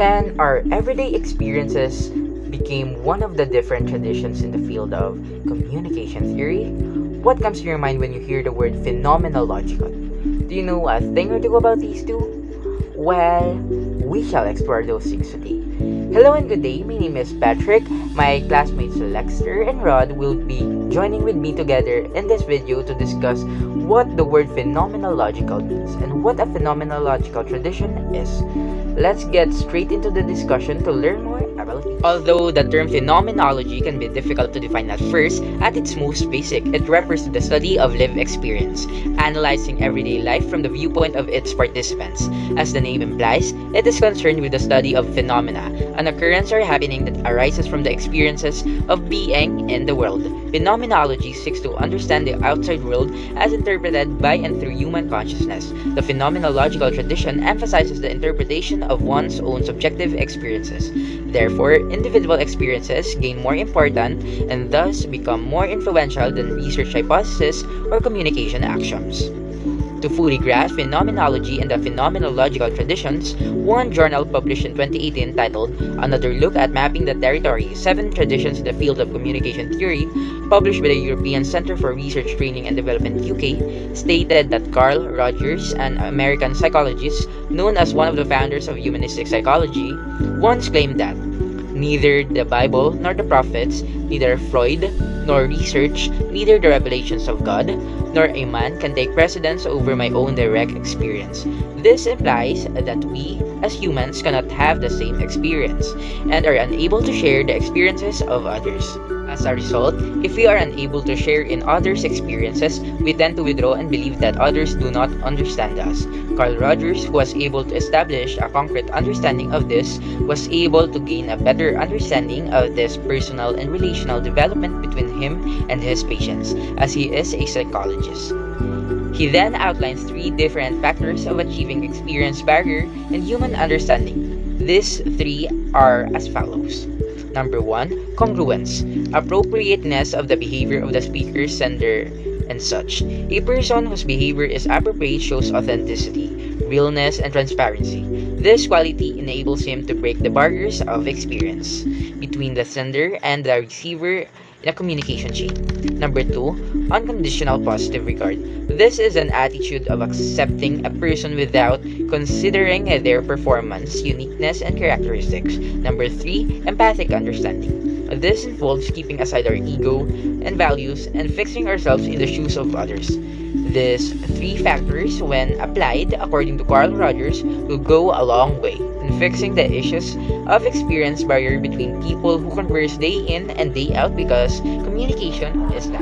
Can our everyday experiences became one of the different traditions in the field of communication theory? What comes to your mind when you hear the word phenomenological? Do you know a thing or two about these two? Well, we shall explore those things today. Hello and good day, my name is Patrick. My classmates Lexter and Rod will be joining with me together in this video to discuss what the word phenomenological means and what a phenomenological tradition is. Let's get straight into the discussion to learn more about it. Although the term phenomenology can be difficult to define at first, at its most basic, it refers to the study of lived experience, analyzing everyday life from the viewpoint of its participants. As the name implies, it is concerned with the study of phenomena, an occurrence or happening that arises from the experiences of being in the world. Phenomenology seeks to understand the outside world as interpreted by and through human consciousness. The phenomenological tradition emphasizes the interpretation of one's own subjective experiences. Therefore, individual experiences gain more important and thus become more influential than research hypotheses or communication actions. To fully grasp phenomenology and the phenomenological traditions, one journal published in 2018 titled Another Look at Mapping the Territory, 7 Traditions in the Field of Communication Theory, published by the European Center for Research Training and Development UK, stated that Carl Rogers, an American psychologist known as one of the founders of humanistic psychology, once claimed that neither the Bible nor the prophets, neither Freud nor research, neither the revelations of God, nor a man can take precedence over my own direct experience. This implies that we, as humans, cannot have the same experience and are unable to share the experiences of others. As a result, if we are unable to share in others' experiences, we tend to withdraw and believe that others do not understand us. Carl Rogers, who was able to establish a concrete understanding of this, was able to gain a better understanding of this personal and relational development between him and his patients, as he is a psychologist. He then outlines 3 different factors of achieving experience barrier and human understanding. These 3 are as follows. Number 1, congruence, appropriateness of the behavior of the speaker, sender, and such. A person whose behavior is appropriate shows authenticity, realness, and transparency. This quality enables him to break the barriers of experience between the sender and the receiver in a communication chain. Number 2, unconditional positive regard. This is an attitude of accepting a person without considering their performance, uniqueness, and characteristics. Number 3, empathic understanding. This involves keeping aside our ego and values and fixing ourselves in the shoes of others. These 3 factors, when applied according to Carl Rogers, will go a long way in fixing the issues of experience barrier between people who converse day in and day out because communication is that.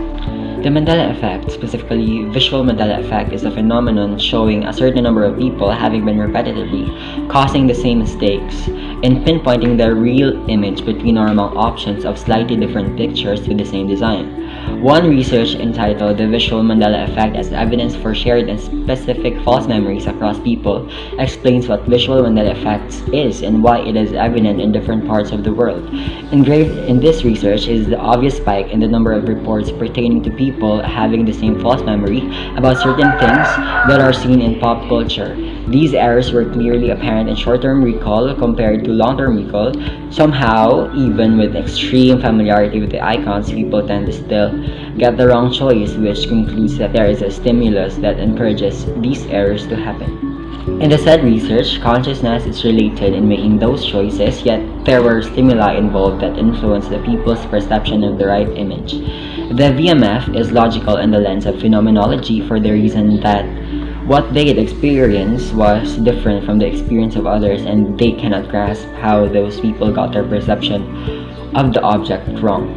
The Mandela effect, specifically visual Mandela effect, is a phenomenon showing a certain number of people having been repetitively causing the same mistakes in pinpointing the real image between or among options of slightly different pictures with the same design. One research entitled The Visual Mandela Effect as Evidence for Shared and Specific False Memories Across People explains what visual Mandela effect is and why it is evident in different parts of the world. Engraved in this research is the obvious spike in the number of reports pertaining to people having the same false memory about certain things that are seen in pop culture. These errors were clearly apparent in short-term recall compared to long-term recall. Somehow, even with extreme familiarity with the icons, people tend to still get the wrong choice, which concludes that there is a stimulus that encourages these errors to happen. In the said research, consciousness is related in making those choices, yet there were stimuli involved that influence the people's perception of the right image. The VMF is logical in the lens of phenomenology for the reason that what they had experienced was different from the experience of others, and they cannot grasp how those people got their perception of the object wrong.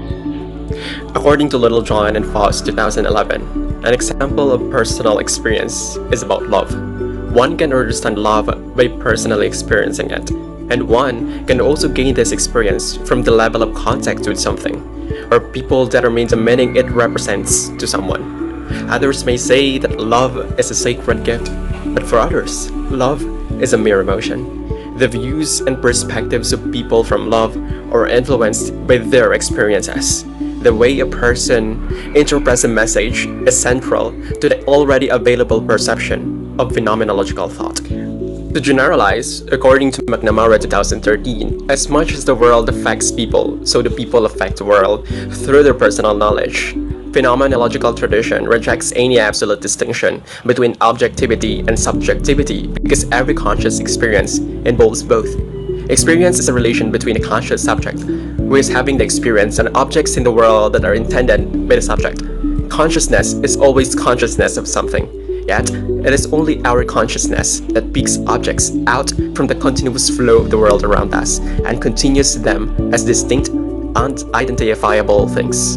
According to Little John and Foss 2011, an example of personal experience is about love. One can understand love by personally experiencing it, and one can also gain this experience from the level of contact with something, or people determine the meaning it represents to someone. Others may say that love is a sacred gift, but for others, love is a mere emotion. The views and perspectives of people from love are influenced by their experiences. The way a person interprets a message is central to the already available perception of phenomenological thought. To generalize, according to McNamara 2013, as much as the world affects people, so the people affect the world through their personal knowledge. Phenomenological tradition rejects any absolute distinction between objectivity and subjectivity because every conscious experience involves both. Experience is a relation between a conscious subject, who is having the experience, and objects in the world that are intended by the subject. Consciousness is always consciousness of something, yet it is only our consciousness that picks objects out from the continuous flow of the world around us and continues them as distinct, unidentifiable things.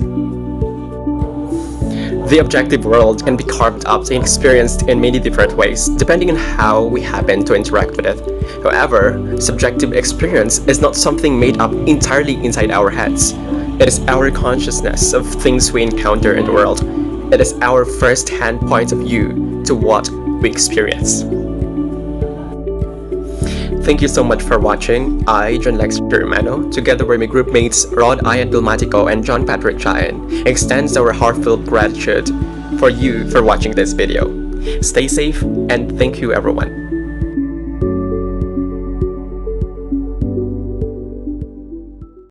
The objective world can be carved up and experienced in many different ways, depending on how we happen to interact with it. However, subjective experience is not something made up entirely inside our heads. It is our consciousness of things we encounter in the world. It is our first-hand point of view to what we experience. Thank you so much for watching. I, John Lexter Emano, together with my group mates Ian Gulmatico and John Patrick Jaen, extends our heartfelt gratitude for you for watching this video. Stay safe and thank you everyone.